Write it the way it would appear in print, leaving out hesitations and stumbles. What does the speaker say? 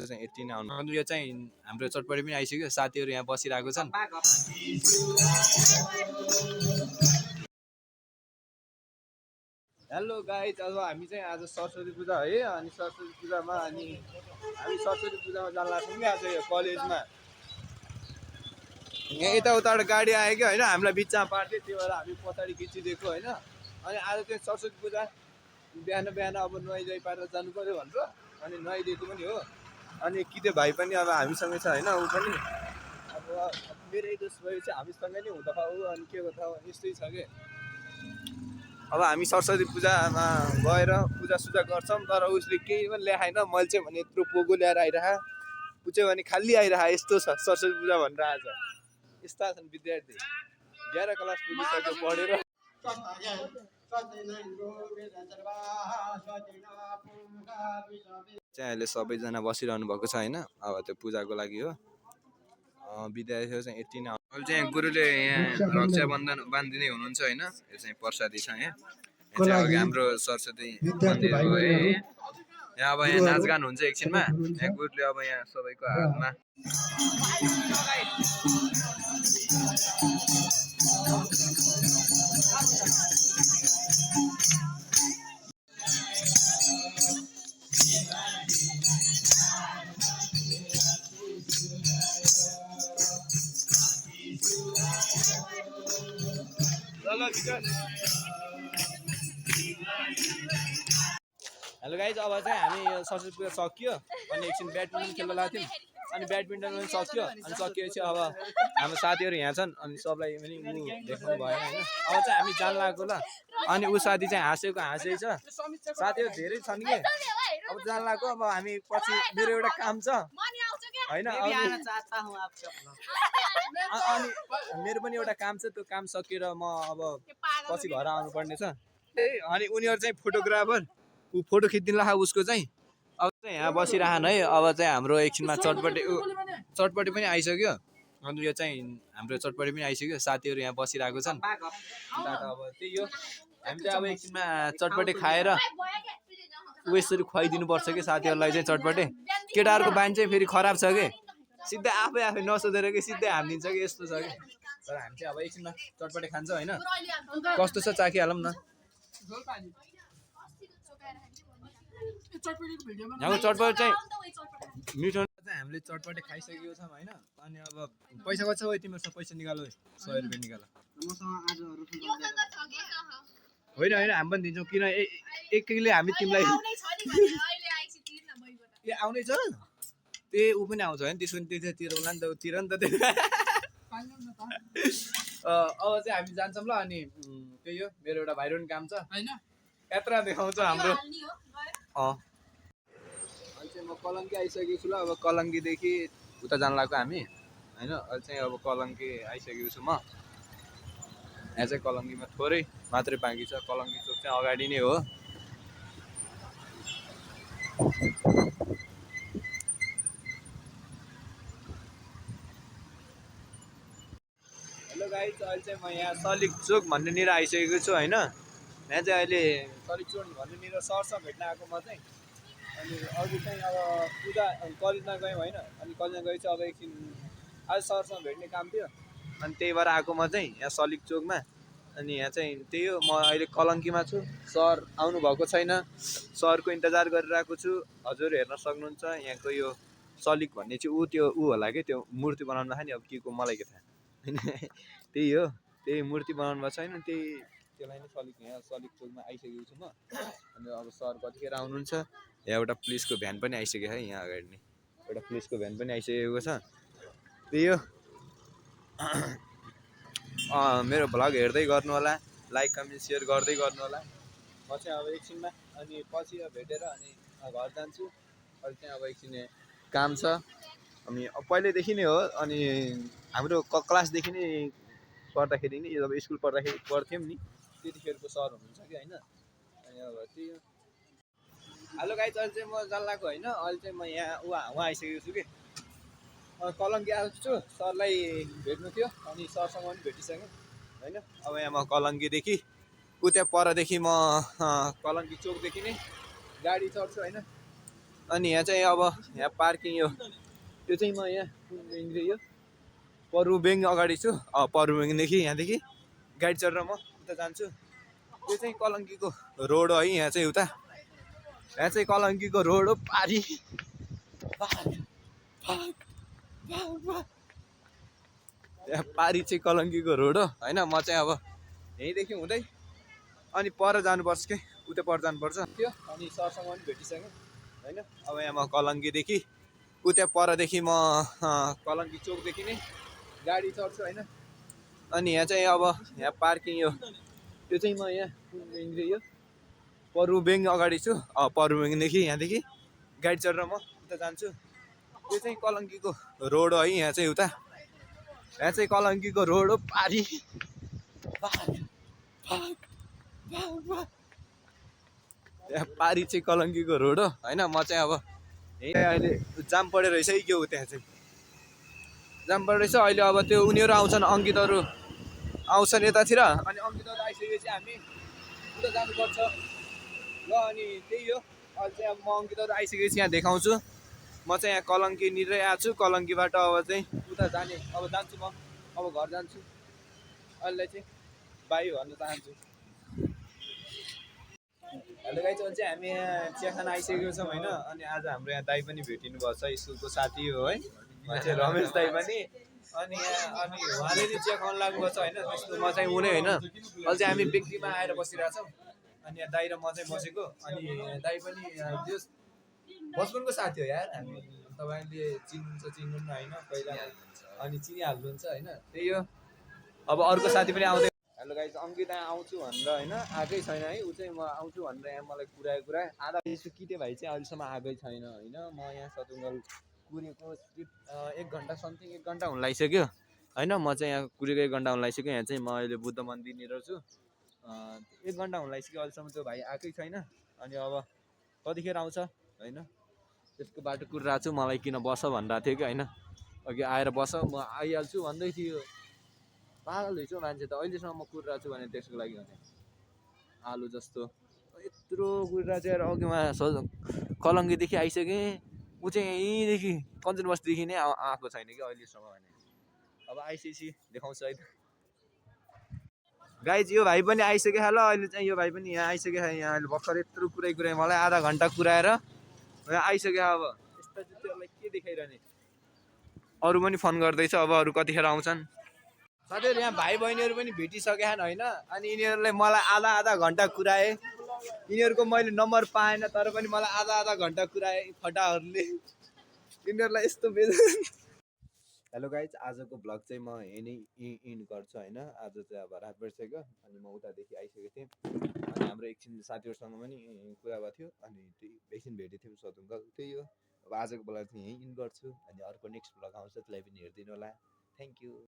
चाहिँ यति नै आउनु। यो चाहिँ हाम्रो चटपटी पनि आइसक्यो, साथीहरू यहाँ बसिरहेको छन्। हेलो गाइज, अब हामी चाहिँ आज सरस्वती पूजा है, अनि सरस्वती पूजामा हामी सरस्वती पूजामा जान लाग्छौँ कि आज यो कलेजमा। यहाँ यताउताबाट गाडी आयो कि होइन, हामीलाई बिचमा पार्थ्यो, त्यो भएर हामी पछाडि खिचिदिएको होइन। अनि आज चाहिँ सरस्वती पूजा बिहान बिहान अब नुहाइधुवाइ पारेर जानु पऱ्यो भनेर, अनि नुहाइदिएको पनि हो। अनि किते भाइ पनि अब हामीसँगै छ होइन, ऊ पनि अब मेरै दोष भयो चाहिँ हामीसँगै नै हुँदा ऊ, अनि के गर्दा यस्तै छ कि अब हामी सरस्वती पूजामा गएर पूजासुजा गर्छौँ, तर उसले केही पनि ल्याएन। मैले चाहिँ भने यत्रो पोगो ल्याएर आइरह, ऊ चाहिँ भने खालि आइरह। यस्तो छ सरस्वती पूजा भनेर। आज यस्ता छन् विद्यार्थी, 11 क्लास पुगिसक्यो पढेर। चाहिँ अहिले सबैजना बसिरहनु भएको छ होइन, अब त्यो पूजाको लागि हो। विद्यार्थीहरू चाहिँ यति नै। अहिले चाहिँ गुरुले यहाँ रक्षाबन्धन बाँधिँदै हुनुहुन्छ होइन। यो चाहिँ प्रसादी छ यहाँ चाहिँ अघि हाम्रो सरस्वती मन्दिर हो है। यहाँ अब यहाँ नाचगान हुन्छ एकछिनमा। यहाँ गुरुले अब यहाँ सबैको हातमा हेलो गाइज, अब चाहिँ हामी यो सरस्वती पूजा सकियो, अनि एकछिन ब्याडमिन्टन खेल्न लाग्थ्यौँ। अनि ब्याडमिन्टन पनि सक्यो, अनि सकिएपछि अब हाम्रो साथीहरू यहाँ छन्, अनि सबलाई पनि ऊ देख्नु भएन होइन। अब चाहिँ हामी जान लागेको ल, अनि ऊ साथी चाहिँ हाँसै छ। साथीहरू धेरै छन् कि अब जान लागेको। अब हामी पछि मेरो एउटा काम छ होइन, अनि मेरो पनि एउटा काम छ, त्यो काम सकिएर म अब पछि घर आउनुपर्ने छ। अनि उनीहरू चाहिँ फोटोग्राफर, ऊ फोटो खिचिदिनु ला उसको चाहिँ। अब चाहिँ यहाँ बसिरहन है। अब चाहिँ हाम्रो एकछिनमा चटपटी पनि आइसक्यो, अनि यो चाहिँ हाम्रो चटपटी पनि आइसक्यो, साथीहरू यहाँ बसिरहेको छन्। अब त्यही हो, हामी चाहिँ अब एकछिनमा चटपटी खाएर ऊ यसरी खुवाइदिनुपर्छ कि साथीहरूलाई चाहिँ चटपटी। केटाहरूको बानी चाहिँ फेरि खराब छ कि सिधै आफै नसोधेर कि सिधै हानिदिन्छ कि, यस्तो छ कि। तर हामी चाहिँ अब एकछिनमा चटपटी खान्छ होइन। कस्तो छ चाखिहालौँ न। यहाँको चटपटी चाहिँ मिठो चाहिँ हामीले चटपटी खाइसकेको छौँ होइन। अनि अब पैसा कति छ हो तिमीहरूसँग? पैसा निकाल, 100 रुपियाँ निकाल। होइन हामी पनि दिन्छौँ, किन एकले हामी तिमीलाई ए आउनै छ। त्यही ऊ पनि आउँछ होइन, त्यसको नि तिरौला नि त, तिर नि त त्यो। अब चाहिँ हामी जान्छौँ ल। अनि त्यही हो, मेरो एउटा भाइरो नि काम छ होइन, यात्रा देखाउँछ हाम्रो। अहिले चाहिँ म कलङ्की आइसकेको छु ल। अब कलङ्कीदेखि उता जान लाग्यो हामी होइन। अहिले चाहिँ अब कलङ्की आइसकेको छु म। यहाँ चाहिँ कलङ्कीमा थोरै मात्रै बाँकी छ, कलङ्की चोक चाहिँ अगाडि नै हो। हेलो गाइज, अहिले चाहिँ म यहाँ सलिक चोक भन्नेनिर आइसकेको छु होइन। यहाँ चाहिँ अहिले सलिक चोक भन्नेनिर सरसँग भेट्न आएको म चाहिँ। अनि अघि चाहिँ अब पूजा कलेजमा गयौँ होइन, अनि कलेजमा गएपछि अब एकछिन आज सरसँग भेट्ने काम थियो, अनि त्यही भएर आएको म चाहिँ यहाँ सलिक चोकमा। अनि यहाँ चाहिँ त्यही हो, म अहिले कलङ्कीमा छु। सर आउनुभएको छैन, सरको इन्तजार गरिरहेको छु। हजुर हेर्न सक्नुहुन्छ यहाँको यो सलिक भन्ने चाहिँ ऊ होला कि त्यो मूर्ति बनाउनु भएको नि, अब के को मलाई के थाहा होइन। त्यही हो, त्यही मूर्ति बनाउनु भएको छैन, त्यसलाई नै सलिक, यहाँ सलिक चोकमा आइसकेको छु म। अनि अब सर कतिखेर आउनुहुन्छ। यहाँ एउटा पुलिसको भ्यान पनि आइसक्यो है, यहाँ अगाडि नै एउटा पुलिसको भ्यान पनि आइसकेको छ। त्यही हो, मेरो भ्लग हेर्दै गर्नु होला, लाइक कमेन्ट सेयर गर्दै गर्नु होला। म चाहिँ अब एकछिनमा अनि पछि भेटेर अनि घर जान्छु। अहिले चाहिँ अब एकछिन काम छ। अनि पहिल्यैदेखि नै हो, अनि हाम्रो क्लासदेखि नै पढ्दाखेरि नि, जब स्कुल पढ्दाखेरि पढ्थ्यौँ नि, त्यतिखेरको सर हुनुहुन्छ कि होइन। अनि अब त्यही हो। हेलो गाइज, अहिले चाहिँ म जान लाग्यो होइन। अहिले चाहिँ म यहाँ उहाँ आइसकेको छु कि कलङ्की आएको छु। सरलाई भेट्नु थियो, अनि सरसँग पनि भेटिसकेँ होइन। अब यहाँ म कलङ्कीदेखि ऊ त्यहाँ परदेखि म कलङ्की चोकदेखि नै गाडी चढ्छु होइन। अनि यहाँ चाहिँ अब यहाँ पार्किङ यो चाहिँ म यहाँ कुन ब्याङ्क यो परु ब्याङ्क अगाडि छु। परु ब्याङ्कदेखि यहाँदेखि गाडी चढेर म उता जान्छु। यो चाहिँ कलङ्कीको रोड हो है। यहाँ चाहिँ उता यहाँ चाहिँ कलङ्कीको रोड हो। पारी यहाँ पारी चाहिँ कलङ्कीको रोड हो होइन। म चाहिँ अब यहीँदेखि हुँदै अनि पर जानुपर्छ कि उता पर जानुपर्छ त्यो। अनि सरसँग पनि भेटिसकेँ होइन। अब यहाँ म कलङ्कीदेखि उता परदेखि म कलङ्की चोकदेखि नै गाडी चढ्छु होइन। अनि यहाँ चाहिँ अब यहाँ पार्किङ यो चाहिँ म यहाँ कुन ब्याङ्क यो परु ब्याङ्क अगाडि छु। परु ब्याङ्कदेखि यहाँदेखि गाडी चढेर म उता जान्छु। यो चाहिँ कलङ्कीको रोड हो है। यहाँ चाहिँ उता यहाँ चाहिँ कलङ्कीको रोड हो। पारी यहाँ पारी चाहिँ कलङ्कीको रोड हो होइन। म चाहिँ अब यहीँ अहिले जाम परेर रहेछ है क्या त्यहाँ चाहिँ जाम परेर रहेछ अहिले। अब त्यो उनीहरू आउँछन् अङ्कितहरू आउँछन् यतातिर। अनि अङ्कितहरू आइसकेपछि हामी उता जानुपर्छ ल। अनि त्यही हो अहिले चाहिँ अब म अङ्कितहरू आइसकेपछि यहाँ देखाउँछु। म चाहिँ यहाँ कलङ्कीनिरै आएको छु। कलङ्कीबाट अब चाहिँ उता जाने अब जान्छु म अब घर जान्छु। अहिले चाहिँ बाई भन्न चाहन्छु। हेलो गाइज अहिले चाहिँ हामी यहाँ चिया खान आइसकेको छौँ होइन। अनि आज हाम्रो यहाँ दाई पनि भेटिनु भएको छ स्कुलको साथी हो है। उहाँ चाहिँ रमेश दाई पनि। अनि अनि उहाँले नि चिया खुवाउनु लाग्नुभएको छ होइन। त्यस्तो म चाहिँ हुने होइन। अहिले चाहिँ हामी बेग्तीमा आएर बसिरहेछौँ। अनि यहाँ दाई र म चाहिँ बसेको। अनि दाई पनि त्यो बचपनको साथी हो यार हामी। तपाईँले चिन्नुहुन्छ चिन्नुहुन्न होइन पहिला अनि चिनिहाल्नुहुन्छ होइन। त्यही हो अब अर्को साथी पनि आउँदै। हेलो गाइज अङ्किता आउँछु भनेर होइन आएकै छैन है। ऊ चाहिँ म आउँछु भनेर यहाँ मलाई कुरा आधा यसो किटे भाइ चाहिँ अहिलेसम्म आएकै छैन होइन। म यहाँ सतुङ्गल कुरेको 1 घन्टा समथिङ 1 घन्टा हुन लागिसक्यो होइन। म चाहिँ यहाँ कुरेको 1 घन्टा हुन लागिसक्यो। यहाँ चाहिँ म अहिले बुद्ध मन्दिरनिर छु। 1 घन्टा हुन लागिसक्यो अहिलेसम्म त्यो भाइ आएकै छैन। अनि अब कतिखेर आउँछ होइन त्यसको बाटो कुरिरहेको छु। मलाई किन बस भनिरहेको थियो कि होइन। अघि आएर बस म आइहाल्छु भन्दै थियो। पागल रहेछ मान्छे त अहिलेसम्म म कुरिरहेको छु भने त्यसको लागि भने आलु जस्तो यत्रो कुरिरहेको चाहिँ अघि उहाँ कलङ्कीदेखि आइसकेँ। ऊ चाहिँ यहीँदेखि कञ्चन बस्तीदेखि नै आएको छैन कि अहिलेसम्म भने। अब आइसकेपछि देखाउँछ है। गाइज यो भाइ पनि आइसक्यो। हेलो अहिले चाहिँ यो भाइ पनि यहाँ आइसक्यो। यहाँ अहिले भर्खर यत्रो कुराइ मलाई आधा घन्टा कुराएर यहाँ आइसक्यो। अब यस्ता जुत्तीहरूलाई के देखाइरहने। अरू पनि फोन गर्दैछ अब अरू कतिखेर आउँछन्। साथीहरू यहाँ भाइ बहिनीहरू पनि भेटिसकेछन् होइन। अनि यिनीहरूले मलाई आधा घन्टा कुराए। यिनीहरूको मैले नम्बर पाएन तर पनि मलाई आधा घन्टा कुराए फटाहरूले। यिनीहरूलाई यस्तो हेलो गाइज आजको भ्लग चाहिँ म यही नै इन्ड गर्छु होइन। आज चाहिँ अब रात परिसक्यो अनि म उतादेखि आइसकेको थिएँ। अनि हाम्रो एकछिन साथीहरूसँग पनि कुरा भएको थियो। अनि एकछिन भेटेको थियौँ सतुङ्गल। त्यही हो अब आजको भ्लग चाहिँ यहीँ इन्ड गर्छु। अनि अर्को नेक्स्ट भ्लग आउँछ त्यसलाई पनि हेरिदिनु होला। Thank you.